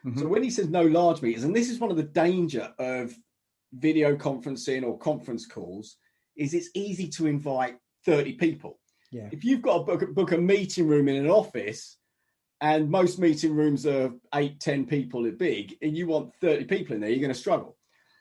Mm-hmm. So when he says no large meetings, and this is one of the danger of video conferencing or conference calls, is it's easy to invite 30 people. Yeah. If you've got to book a meeting room in an office, and most meeting rooms are 8-10 people big, and you want 30 people in there, you're going to struggle.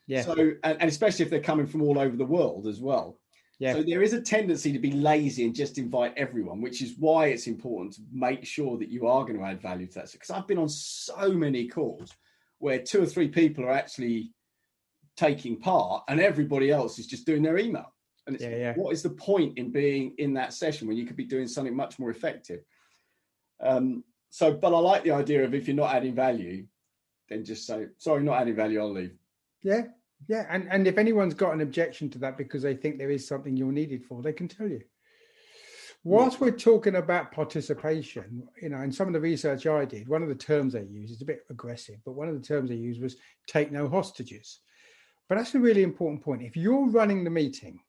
Yeah. So, and especially if they're coming from all over the world as well. Yeah. So there is a tendency to be lazy and just invite everyone, which is why it's important to make sure that you are going to add value to that. Because I've been on so many calls where 2 or 3 people are actually taking part and everybody else is just doing their email. And it's, what is the point in being in that session when you could be doing something much more effective? But I like the idea of, if you're not adding value, then just say, sorry, not adding value, I'll leave. Yeah. Yeah. And if anyone's got an objection to that because they think there is something you're needed for, they can tell you. Whilst we're talking about participation, in some of the research I did, one of the terms they use is a bit aggressive, but one of the terms they used was take no hostages. But that's a really important point. If you're running the meeting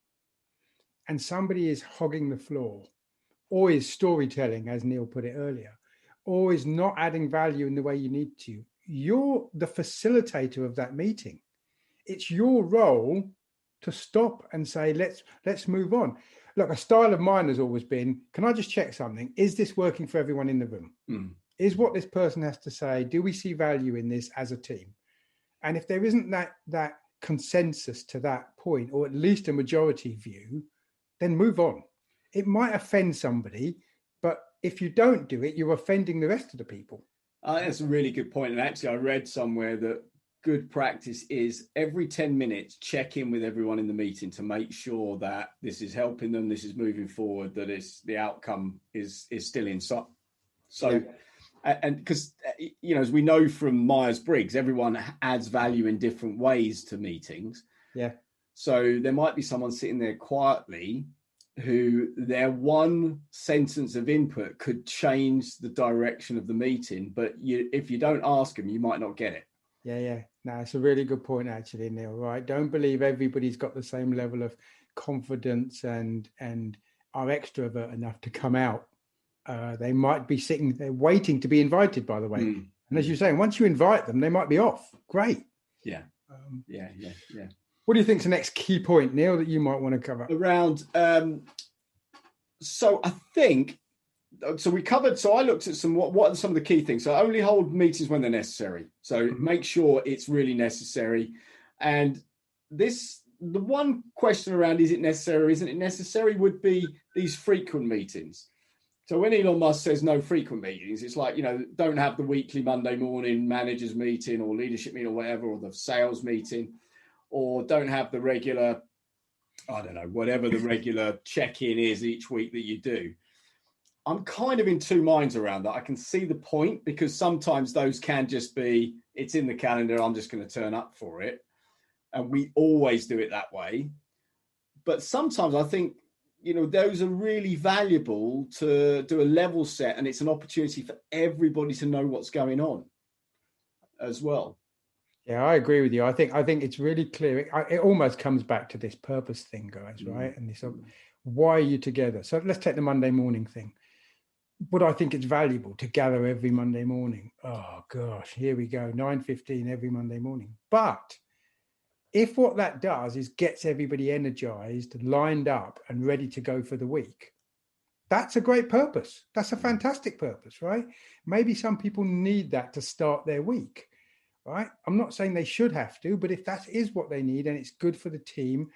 and somebody is hogging the floor, or is storytelling, as Neil put it earlier, or is not adding value in the way you need to, you're the facilitator of that meeting. It's your role to stop and say, let's move on. Look, a style of mine has always been, can I just check something? Is this working for everyone in the room? Is what this person has to say, do we see value in this as a team? And if there isn't that consensus to that point, or at least a majority view, then move on. It might offend somebody, but if you don't do it, you're offending the rest of the people. That's a really good point. And actually, I read somewhere that good practice is every 10 minutes, check in with everyone in the meeting to make sure that this is helping them, this is moving forward, that the outcome is still in sight. So, and because, as we know from Myers-Briggs, everyone adds value in different ways to meetings. Yeah. So there might be someone sitting there quietly who their one sentence of input could change the direction of the meeting. But if you don't ask them, you might not get it. Yeah. No, it's a really good point, actually, Neil, right? Don't believe everybody's got the same level of confidence and are extrovert enough to come out. They might be sitting there waiting to be invited, by the way. And as you're saying, once you invite them, they might be off. Great. Yeah. Yeah. What do you think is the next key point, Neil, that you might want to cover? Around, so I think, so we covered, so I looked at what are some of the key things. So only hold meetings when they're necessary. So make sure it's really necessary. And the one question around, is it necessary or isn't it necessary, would be these frequent meetings. So when Elon Musk says no frequent meetings, it's like, don't have the weekly Monday morning managers meeting or leadership meeting or whatever, or the sales meeting. Or don't have the regular, I don't know, whatever the regular check-in is each week that you do. I'm kind of in two minds around that. I can see the point, because sometimes those can just be, it's in the calendar, I'm just going to turn up for it. And we always do it that way. But sometimes I think, those are really valuable to do a level set, and it's an opportunity for everybody to know what's going on as well. Yeah, I agree with you. I think it's really clear. It almost comes back to this purpose thing, guys, right? And this, why are you together? So let's take the Monday morning thing. But I think it's valuable to gather every Monday morning. Oh gosh, here we go, 9:15 every Monday morning. But if what that does is gets everybody energized, lined up, and ready to go for the week, that's a great purpose. That's a fantastic purpose, right? Maybe some people need that to start their week. Right? I'm not saying they should have to, but if that is what they need and it's good for the team.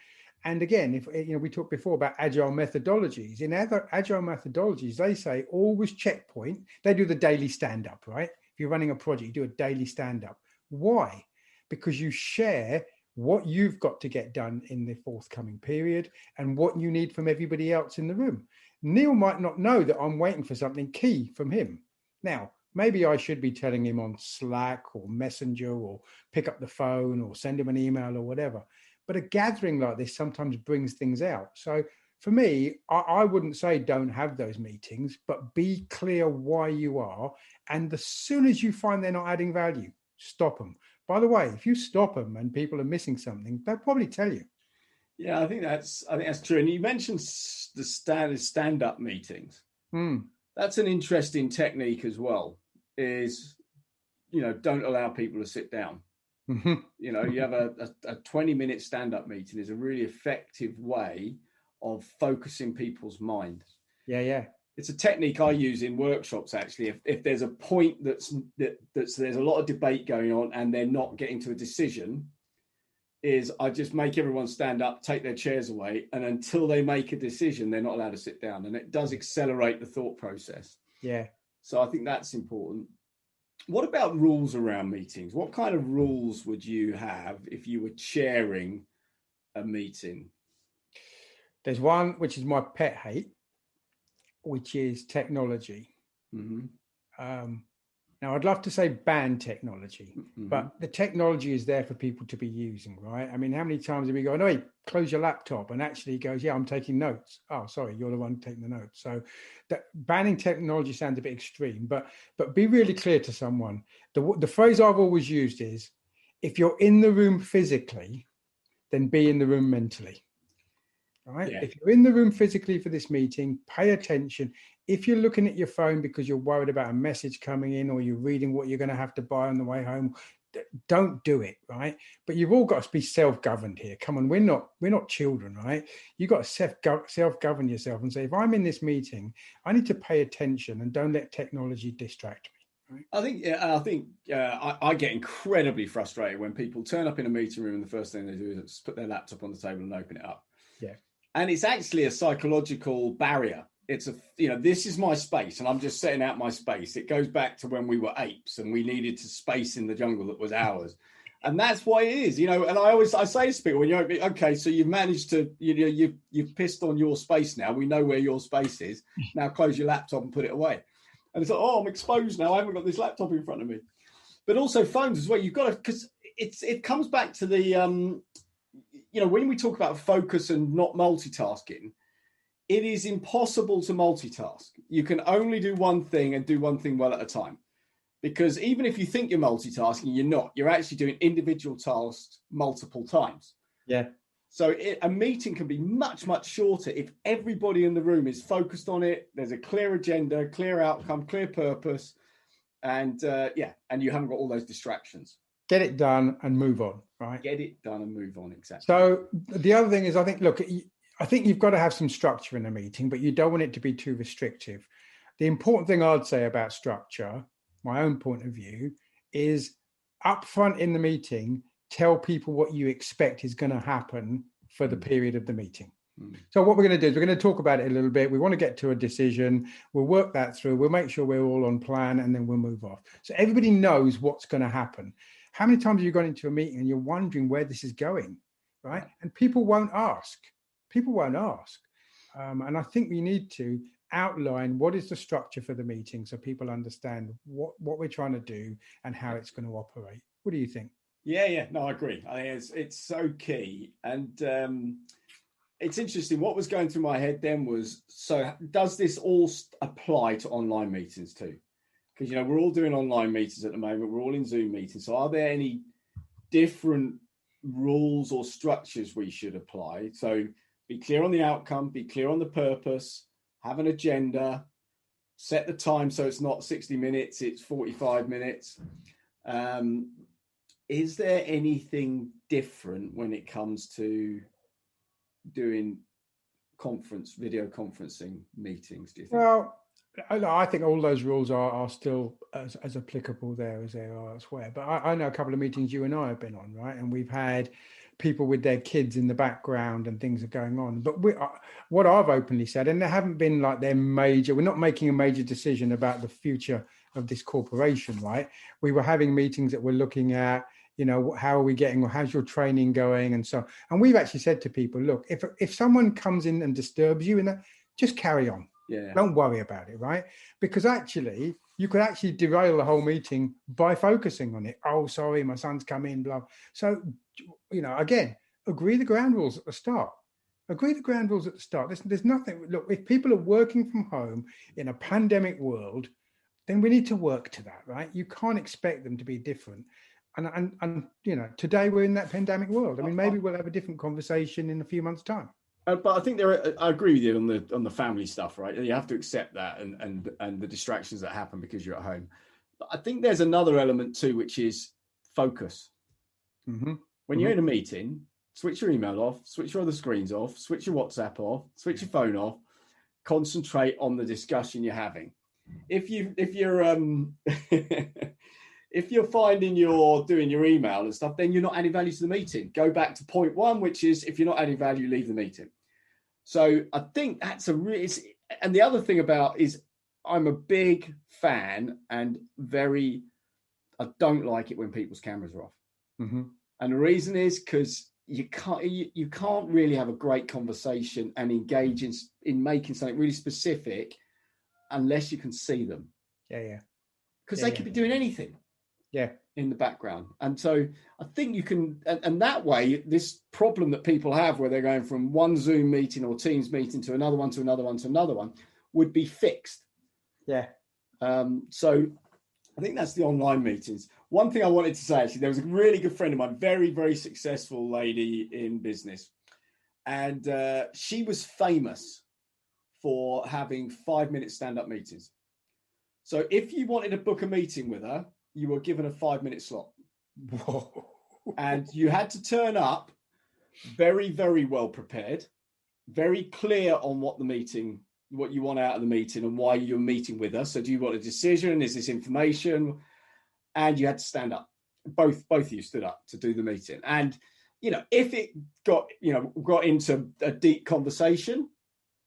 And again, if we talked before about agile methodologies, in other agile methodologies, they say always checkpoint. They do the daily stand-up, right? If you're running a project, you do a daily stand-up. Why? Because you share what you've got to get done in the forthcoming period and what you need from everybody else in the room. Neil might not know that I'm waiting for something key from him. Now, maybe I should be telling him on Slack or Messenger or pick up the phone or send him an email or whatever. But a gathering like this sometimes brings things out. So for me, I wouldn't say don't have those meetings, but be clear why you are. And as soon as you find they're not adding value, stop them. By the way, if you stop them and people are missing something, they'll probably tell you. Yeah, I think that's true. And you mentioned the stand-up meetings. That's an interesting technique as well. Is don't allow people to sit down. Mm-hmm. You have a 20-minute stand-up meeting is a really effective way of focusing people's mind. Yeah. It's a technique I use in workshops, actually. If there's a point that's there's a lot of debate going on and they're not getting to a decision, is I just make everyone stand up, take their chairs away, and until they make a decision, they're not allowed to sit down. And it does accelerate the thought process. Yeah. So I think that's important. What about rules around meetings? What kind of rules would you have if you were chairing a meeting? There's one which is my pet hate, which is technology. Mm-hmm. Now, I'd love to say ban technology, Mm-hmm. but the technology is there for people to be using, right? I mean, how many times have we gone, "Hey, close your laptop," and actually he goes, "Yeah, I'm taking notes." "Oh, sorry, you're the one taking the notes." So banning technology sounds a bit extreme, but be really clear to someone. The phrase I've always used is, if you're in the room physically, then be in the room mentally. Right? Yeah. If you're in the room physically for this meeting, pay attention. If you're looking at your phone because you're worried about a message coming in or you're reading what you're going to have to buy on the way home, don't do it, right? But you've all got to be self-governed here. Come on, we're not children, right? You've got to self-govern yourself and say, if I'm in this meeting, I need to pay attention and don't let technology distract me. Right? I get incredibly frustrated when people turn up in a meeting room and the first thing they do is put their laptop on the table and open it up. Yeah. And it's actually a psychological barrier. It's this is my space and I'm just setting out my space. It goes back to when we were apes and we needed to space in the jungle that was ours. And that's why it is, and I say to people, when you're okay, so you've managed to, you've pissed on your space now. We know where your space is. Now close your laptop and put it away. And it's like, oh, I'm exposed now. I haven't got this laptop in front of me. But also phones as well. You've got to, because it comes back to the, when we talk about focus and not multitasking, it is impossible to multitask. You can only do one thing and do one thing well at a time. Because even if you think you're multitasking, you're not. You're actually doing individual tasks multiple times. Yeah. So a meeting can be much, much shorter if everybody in the room is focused on it. There's a clear agenda, clear outcome, clear purpose. And and you haven't got all those distractions. Get it done and move on, right? Get it done and move on, exactly. So the other thing is, I think you've got to have some structure in a meeting, but you don't want it to be too restrictive. The important thing I'd say about structure, my own point of view, is up front in the meeting, tell people what you expect is going to happen for the period of the meeting. So what we're going to do is we're going to talk about it a little bit. We want to get to a decision. We'll work that through. We'll make sure we're all on plan and then we'll move off. So everybody knows what's going to happen. How many times have you gone into a meeting and you're wondering where this is going, right? And people won't ask. And I think we need to outline what is the structure for the meeting so people understand what we're trying to do and how it's going to operate. What do you think? Yeah. No, I agree. I think it's so key. And it's interesting. What was going through my head then was, so does this all apply to online meetings too? Because, we're all doing online meetings at the moment. We're all in Zoom meetings. So are there any different rules or structures we should apply? So be clear on the outcome, be clear on the purpose, have an agenda, set the time so it's not 60 minutes, it's 45 minutes. Is there anything different when it comes to doing video conferencing meetings, do you think? Well, I think all those rules are still as applicable there as they are elsewhere. But I know a couple of meetings you and I have been on, right? And we've had people with their kids in the background and things are going on. But what I've openly said, and there haven't been like we're not making a major decision about the future of this corporation, right? We were having meetings that we're looking at, how are we getting, or how's your training going? And so, and we've actually said to people, look, if someone comes in and disturbs you, just carry on. Yeah. Don't worry about it, right? Because actually, you could actually derail the whole meeting by focusing on it. Oh, sorry, my son's come in, blah. So, again, agree the ground rules at the start. There's nothing. Look, if people are working from home in a pandemic world, then we need to work to that, right? You can't expect them to be different. And today we're in that pandemic world. I mean, maybe we'll have a different conversation in a few months' time. But I think I agree with you on the family stuff, right? You have to accept that and the distractions that happen because you're at home. But I think there's another element too, which is focus. Mm-hmm. When you're in a meeting, switch your email off, switch your other screens off, switch your WhatsApp off, switch your phone off, concentrate on the discussion you're having. If you're if you're finding you're doing your email and stuff, then you're not adding value to the meeting. Go back to point one, which is if you're not adding value, leave the meeting. So I think that's a really, and the other thing about is I'm a big fan and I don't like it when people's cameras are off. Mm-hmm. And the reason is because you can't really have a great conversation and engage in making something really specific unless you can see them. Yeah. Because they could be doing anything. Yeah. In the background. And so I think you can, and that way, this problem that people have where they're going from one Zoom meeting or Teams meeting to another one, to another one, to another one would be fixed. Yeah. So I think that's the online meetings. One thing I wanted to say, actually, there was a really good friend of mine, very, very successful lady in business. And she was famous for having 5-minute stand-up meetings. So if you wanted to book a meeting with her, you were given a 5-minute slot. Whoa. And you had to turn up very, very well prepared, very clear on what you want out of the meeting and why you're meeting with us. So do you want a decision? Is this information? And you had to stand up. Both of you stood up to do the meeting. And, if it got into a deep conversation,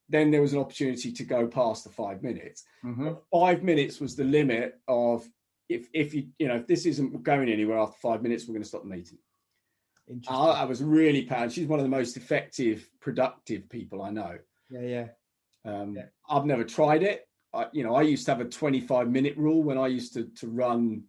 then there was an opportunity to go past the 5 minutes. Mm-hmm. 5 minutes was the limit of, if this isn't going anywhere after 5 minutes, we're going to stop the meeting. I was really proud. She's one of the most effective, productive people I know. Yeah. I've never tried it. I used to have a 25-minute rule when I used to run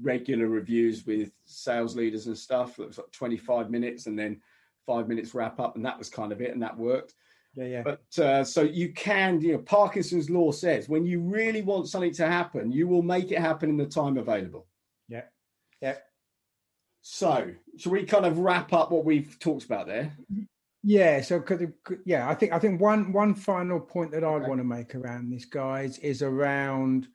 regular reviews with sales leaders and stuff. It was like 25 minutes and then 5 minutes wrap up, and that was kind of it, and that worked. Yeah. But so you can, Parkinson's law says when you really want something to happen, you will make it happen in the time available. Yeah. So should we kind of wrap up what we've talked about there? Yeah. So I think one final point that I'd want to make around this, guys, is around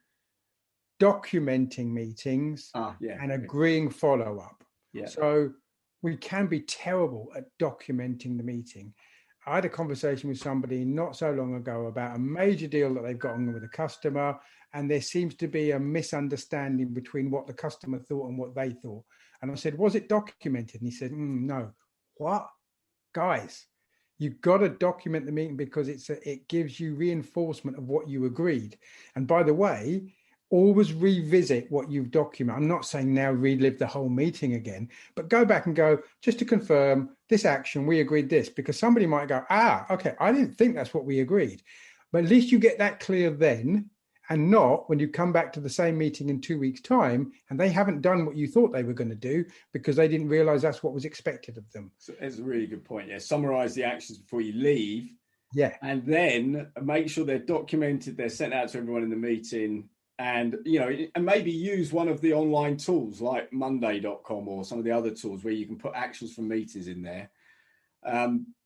documenting meetings and agreeing follow-up. Yeah. So we can be terrible at documenting the meeting. I had a conversation with somebody not so long ago about a major deal that they've got on with a customer, and there seems to be a misunderstanding between what the customer thought and what they thought. And I said, was it documented? And he said, no. What? Guys, you've got to document the meeting because it gives you reinforcement of what you agreed. And by the way, always revisit what you've documented. I'm not saying now relive the whole meeting again, but go back and go, just to confirm this action, we agreed this, because somebody might go, okay, I didn't think that's what we agreed. But at least you get that clear then, and not when you come back to the same meeting in 2 weeks' time and they haven't done what you thought they were going to do because they didn't realize that's what was expected of them. So it's a really good point. Yeah. Summarize the actions before you leave. Yeah. And then make sure they're documented, they're sent out to everyone in the meeting. And, and maybe use one of the online tools like monday.com or some of the other tools where you can put actions from meetings in there.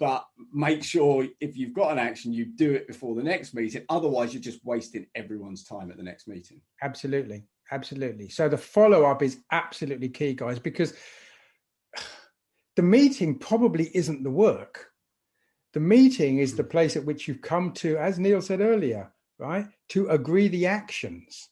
But make sure if you've got an action, you do it before the next meeting. Otherwise, you're just wasting everyone's time at the next meeting. Absolutely. So the follow-up is absolutely key, guys, because the meeting probably isn't the work. The meeting is the place at which you've come to, as Neil said earlier, right, to agree the actions,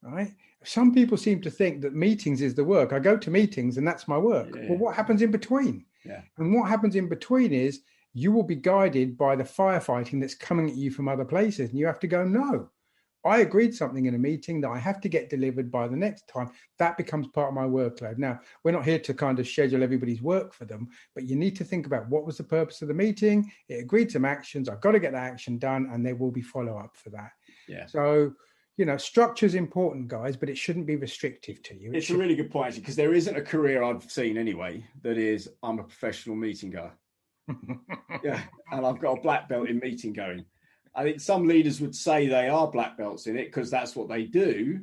right? Some people seem to think that meetings is the work. I go to meetings and that's my work. Yeah. Well, what happens in between? Yeah. And what happens in between is you will be guided by the firefighting that's coming at you from other places. And you have to go, no, I agreed something in a meeting that I have to get delivered by the next time. That becomes part of my workload. Now, we're not here to kind of schedule everybody's work for them, but you need to think about what was the purpose of the meeting. It agreed some actions. I've got to get that action done, and there will be follow-up for that. Yeah. So, structure is important, guys, but it shouldn't be restrictive to you. It's a really good point, actually, because there isn't a career I've seen anyway that is, I'm a professional meeting goer. Yeah, and I've got a black belt in meeting going. I think some leaders would say they are black belts in it because that's what they do,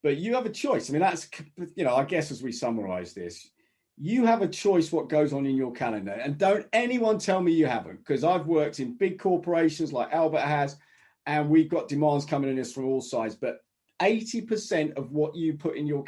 but you have a choice. I mean, that's, I guess as we summarize this, you have a choice what goes on in your calendar, and don't anyone tell me you haven't, because I've worked in big corporations like Albert has, and we've got demands coming in us from all sides, but 80% of what you put in your